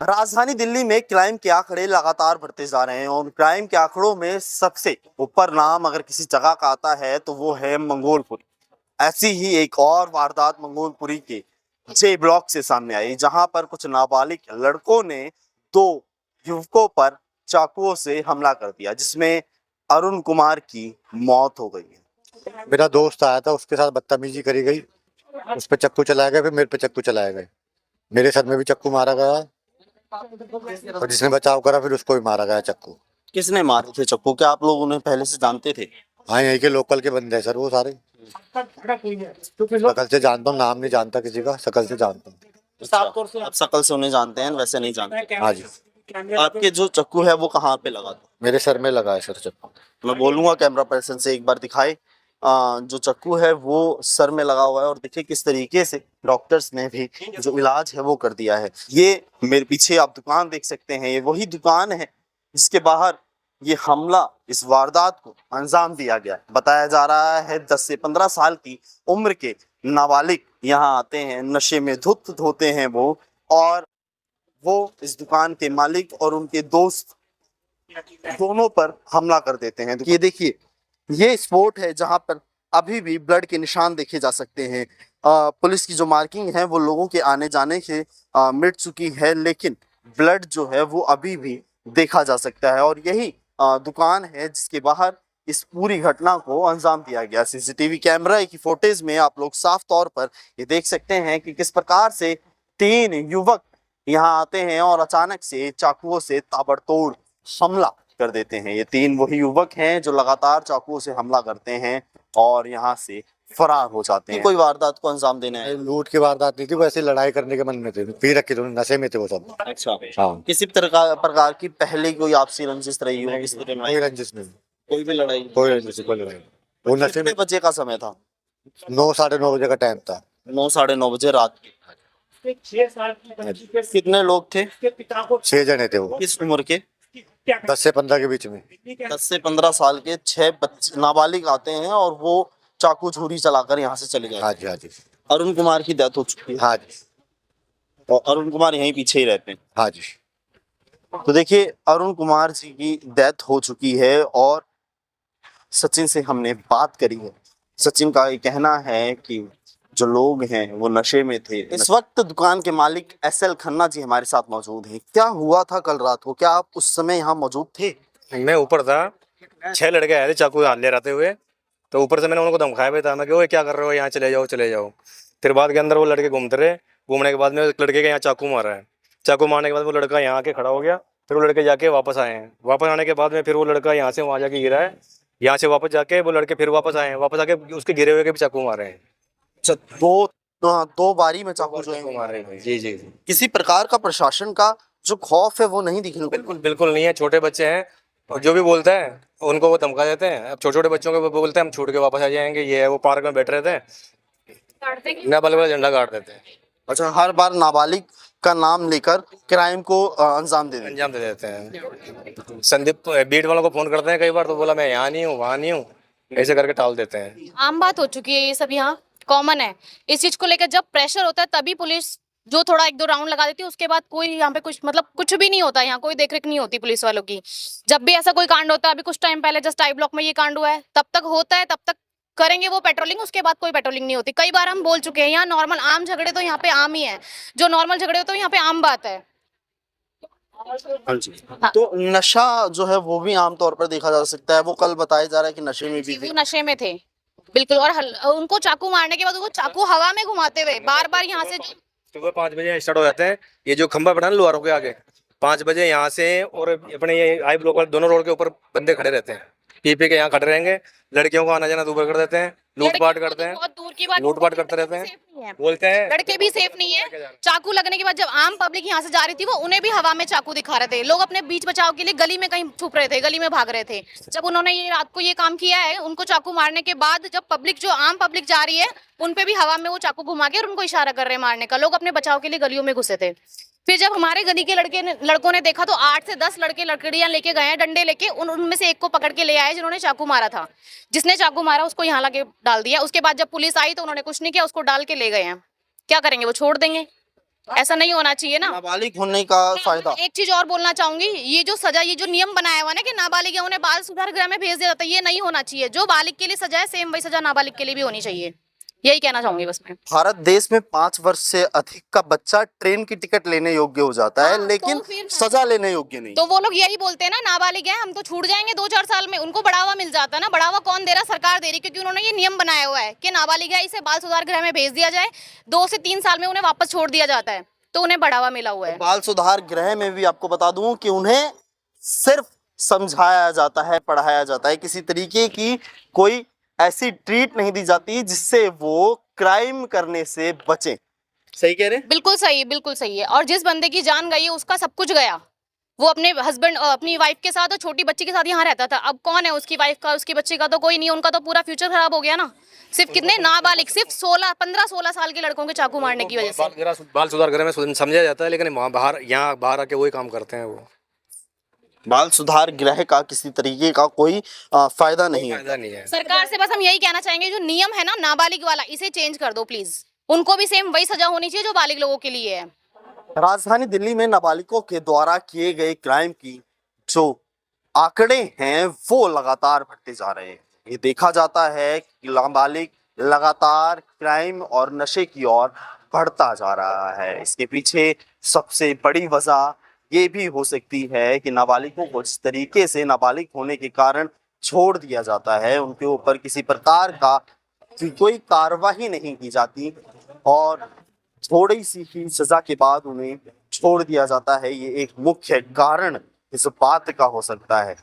राजधानी दिल्ली में क्राइम के आंकड़े लगातार बढ़ते जा रहे हैं और क्राइम के आंकड़ों में सबसे ऊपर नाम अगर किसी जगह का आता है तो वो है मंगोलपुरी। ऐसी ही एक और वारदात मंगोलपुरी के जे ब्लॉक से सामने आई, जहां पर कुछ नाबालिग लड़कों ने दो युवकों पर चाकुओं से हमला कर दिया, जिसमें अरुण कुमार की मौत हो गई है। मेरा दोस्त आया था, उसके साथ बदतमीजी करी गई, उस पे चक्कू चलाया गया, फिर मेरे पे चक्कू चलाया गए। मेरे सर में भी चक्कू मारा गया और जिसने बचाव करा फिर उसको भी मारा गया चक्कू। किसने मारे थे चक्कू? क्या आप लोग उन्हें पहले से जानते थे? हाँ, यहीं के लोकल के बंदे हैं सर, वो सारे शकल से जानता हूँ, नाम नहीं जानता किसी का, शकल से जानता हूँ। आप शकल से उन्हें जानते हैं, वैसे नहीं जानते? हाँ जी। आपके जो चक्कू है वो कहाँ पे लगा था? मेरे सर में लगा है सर चक्कू। मैं बोलूंगा कैमरा पर्सन से एक बार दिखाए। जो चक्कू है वो सर में लगा हुआ है और देखिए किस तरीके से डॉक्टर्स ने भी जो इलाज है वो कर दिया है। ये मेरे पीछे आप दुकान देख सकते हैं, ये वही दुकान है जिसके बाहर ये हमला, इस वारदात को अंजाम दिया गया। बताया जा रहा है 10 से 15 साल की उम्र के नाबालिग यहाँ आते हैं, नशे में धुत होते हैं वो, और वो इस दुकान के मालिक और उनके दोस्त दोनों पर हमला कर देते हैं। तो ये देखिए, ये स्पॉट है जहां पर अभी भी ब्लड के निशान देखे जा सकते हैं। पुलिस की जो मार्किंग है वो लोगों के आने जाने से मिट चुकी है, लेकिन ब्लड जो है वो अभी भी देखा जा सकता है। और यही दुकान है जिसके बाहर इस पूरी घटना को अंजाम दिया गया। सीसीटीवी कैमरा की फुटेज में आप लोग साफ तौर पर ये देख सकते हैं कि किस प्रकार से 3 युवक यहाँ आते हैं और अचानक से चाकुओं से ताबड़तोड़ हमला कर देते हैं। ये 3 वही युवक हैं जो लगातार चाकुओं से हमला करते हैं और यहाँ से फरार हो जाते हैं। कोई वारदात को अंजाम देना है? लूट की वारदात नहीं थी, वैसे लड़ाई करने के मन में थे, पी रखे थे, नशे में थे वो सब। अच्छा। हाँ। किसी प्रकार की पहले कोई आपसी रंजिश रही हो? किसी तरह कोई रंजिश नहीं, कोई भी लड़ाई? कोई रंजिश नहीं, कोई लड़ाई नहीं। वो नशे में। कितने बजे का समय था? 9 साढ़े 9 बजे का टाइम था। 9 साढ़े 9 बजे रात के। कितने लोग थे? 6 जने थे वो। किस उम्र के? 10 से 15 के बीच में। 10 से 15 साल के 6 बच्चे नाबालिग आते हैं और वो चाकू छुरी चलाकर यहाँ से चले गए। हाँ जी, हाँ जी। अरुण कुमार की डेथ हो चुकी है। हाँ जी। और अरुण कुमार यहीं पीछे ही रहते हैं। हाँ जी। तो देखिए, अरुण कुमार जी की डेथ हो चुकी है और सचिन से हमने बात करी है। सचिन का ये कहना है कि जो लोग हैं वो नशे में थे। इस वक्त दुकान के मालिक SL खन्ना जी हमारे साथ मौजूद हैं। क्या हुआ था कल रात को? क्या आप उस समय यहाँ मौजूद थे? मैं ऊपर था, 6 लड़के आए थे चाकू हाथ ले रहते हुए, तो ऊपर से मैंने उनको धमकाया भी था, मैं कि ओए क्या कर रहे हो, यहाँ चले जाओ चले जाओ। फिर बाद के अंदर वो लड़के घूमते रहे, घूमने के बाद में एक लड़के के यहाँ चाकू मारा है। चाकू मारने के बाद वो लड़का यहाँ आके खड़ा हो गया, फिर वो लड़के जाके वापस आए हैं। वापस आने के बाद में फिर वो लड़का यहाँ से वहाँ जाके गिरा है, यहाँ से वापस जाके वो लड़के फिर वापस आए हैं, वापस आके उसके गिरे हुए के भी चाकू मारे हैं। अच्छा, दो बारी में चाकू जो है मारे हैं। जी जी। किसी प्रकार का प्रशासन का जो खौफ है वो नहीं दिखने को? बिल्कुल बिल्कुल नहीं है, छोटे बच्चे हैं और जो भी बोलता है उनको वो धमका देते हैं। अब छोटे छोटे बच्चों को वो बोलते हैं हम छूट के वापस आ जाएंगे, ये है वो पार्क में बैठ रहे थे, नया बल्ब वाला झंडा गाड़ देते हैं। अच्छा, हर बार नाबालिग का नाम लेकर क्राइम को अंजाम अंजाम दे देते हैं। संदीप बीट वालों को फोन करते हैं कई बार, तो बोला मैं यहाँ नहीं हूँ, वहाँ नहीं हूँ, ऐसे करके टाल देते हैं। आम बात हो चुकी है, ये सब यहाँ कॉमन है। इस चीज को लेकर जब प्रेशर होता है तभी पुलिस जो थोड़ा 1-2 राउंड लगा देती है, उसके बाद कोई यहाँ पे कुछ मतलब कुछ भी नहीं होता। यहाँ कोई देखरेख नहीं होती पुलिस वालों की। जब भी ऐसा कोई कांड होता है, अभी कुछ टाइम पहले जस्ट आई ब्लॉक में ये कांड हुआ है, तब तक होता है, तब तक करेंगे वो पेट्रोलिंग, उसके बाद कोई पेट्रोलिंग नहीं होती। कई बार हम बोल चुके हैं, यहाँ नॉर्मल आम झगड़े तो यहाँ पे आम ही है, जो नॉर्मल झगड़े होते हैं यहाँ पे आम बात है। हाँ। तो नशा जो है वो भी आमतौर पर देखा जा सकता है। वो कल बताया जा रहा है कि नशे में भी थे। वो नशे में थे बिल्कुल, और उनको चाकू मारने के बाद वो चाकू हवा में घुमाते हुए बार बार यहाँ से सुबह 5 बजे स्टार्ट हो जाते हैं। ये जो खंभा बना लोहारों के आगे 5 बजे यहाँ से, और अपने ये आई ब्लॉक वाले दोनों रोड के ऊपर बंदे खड़े रहते हैं, पी के यहाँ खड़े रहेंगे। लड़कियों को आना जाना दूर कर देते हैं, लूटपाट करते हैं, बहुत दूर की बात, लूटपाट करते रहते हैं, बोलते हैं लड़के भी सेफ नहीं है। चाकू लगने के बाद जब आम पब्लिक यहाँ से जा रही थी, वो उन्हें भी हवा में चाकू दिखा रहे थे। लोग अपने बीच बचाव के लिए गली में कहीं छुप रहे थे, गली में भाग रहे थे। जब उन्होंने ये रात को ये काम किया है, उनको चाकू मारने के बाद जब पब्लिक जो आम पब्लिक जा रही है उन पे भी हवा में वो चाकू घुमा के और उनको इशारा कर रहे हैं मारने का। लोग अपने बचाव के लिए गलियों में घुसे थे। फिर जब हमारे गली के लड़कों ने देखा तो 8 से 10 लड़के लकड़ियां लेके गए हैं, डंडे लेके, उनमें से एक को पकड़ के ले आए जिन्होंने चाकू मारा था। जिसने चाकू मारा उसको यहाँ लगे डाल दिया। उसके बाद जब पुलिस आई तो उन्होंने कुछ नहीं किया, उसको डाल के ले गए हैं। क्या करेंगे, वो छोड़ देंगे? ऐसा नहीं होना चाहिए ना। नाबालिग होने का फायदा। एक चीज और बोलना चाहूंगी, ये जो सजा, ये जो नियम बनाया हुआ ना कि नाबालिग है उन्हें बाल सुधार गृह में भेज दिया जाता है, ये नहीं होना चाहिए। जो बालिग के लिए सजा है सेम वही सजा नाबालिग के लिए भी होनी चाहिए, यही कहना चाहूंगी बस मैं। भारत देश में 5 वर्ष से अधिक का बच्चा ट्रेन की टिकट लेने योग्य हो जाता है, हाँ, लेकिन तो फिर- सजा लेने योग्य नहीं। तो वो लोग यही बोलते हैं ना, नाबालिग है हम तो छूट जाएंगे 2-4 साल में, उनको बढ़ावा मिल जाता है ना। बढ़ावा कौन दे रहा? सरकार दे रही, क्योंकि उन्होंने ये नियम बनाया हुआ है कि नाबालिग है इसे बाल सुधार गृह में भेज दिया जाए, 2 से 3 साल में उन्हें वापस छोड़ दिया जाता है, तो उन्हें बढ़ावा मिला हुआ है। बाल सुधार गृह में भी आपको बता दूं कि उन्हें सिर्फ समझाया जाता है, पढ़ाया जाता है, किसी तरीके की कोई ऐसी ट्रीट नहीं दी जाती जिससे वो क्राइम करने से बचें। सही कह रहे हैं? बिल्कुल सही, बिल्कुल सही है। और जिस बंदे की जान गई है उसका सब कुछ गया। वो अपने हस्बैंड, अपनी वाइफ के साथ और छोटी बच्ची के साथ यहाँ रहता था, अब कौन है उसकी वाइफ का, उसकी बच्ची का तो कोई नहीं, उनका तो पूरा फ्यूचर खराब हो गया ना। सिर्फ कितने नाबालिग, सिर्फ 15-16 साल के लड़कों के चाकू मारने की वजह से। बाल सुधार गृह में समझा जाता है, लेकिन वहाँ बाहर, यहाँ बाहर आके वही काम करते हैं वो। बाल सुधार गृह का किसी तरीके का कोई फायदा नहीं है। फायदा नहीं है। सरकार से बस हम यही कहना चाहेंगे, जो नियम है ना नाबालिग वाला, इसे चेंज कर दो प्लीज। उनको भी सेम वही सजा होनी चाहिए जो बालिग लोगों के लिए है। राजधानी दिल्ली में नाबालिगों के द्वारा किए गए क्राइम की जो आंकड़े हैं वो लगातार बढ़ते जा रहे हैं। ये देखा जाता है कि नाबालिग लगातार क्राइम और नशे की ओर बढ़ता जा रहा है। इसके पीछे सबसे बड़ी वजह ये भी हो सकती है कि नाबालिगों को जिस तरीके से नाबालिग होने के कारण छोड़ दिया जाता है, उनके ऊपर किसी प्रकार का कोई कार्रवाई नहीं की जाती और थोड़ी सी ही सजा के बाद उन्हें छोड़ दिया जाता है। ये एक मुख्य कारण इस बात का हो सकता है।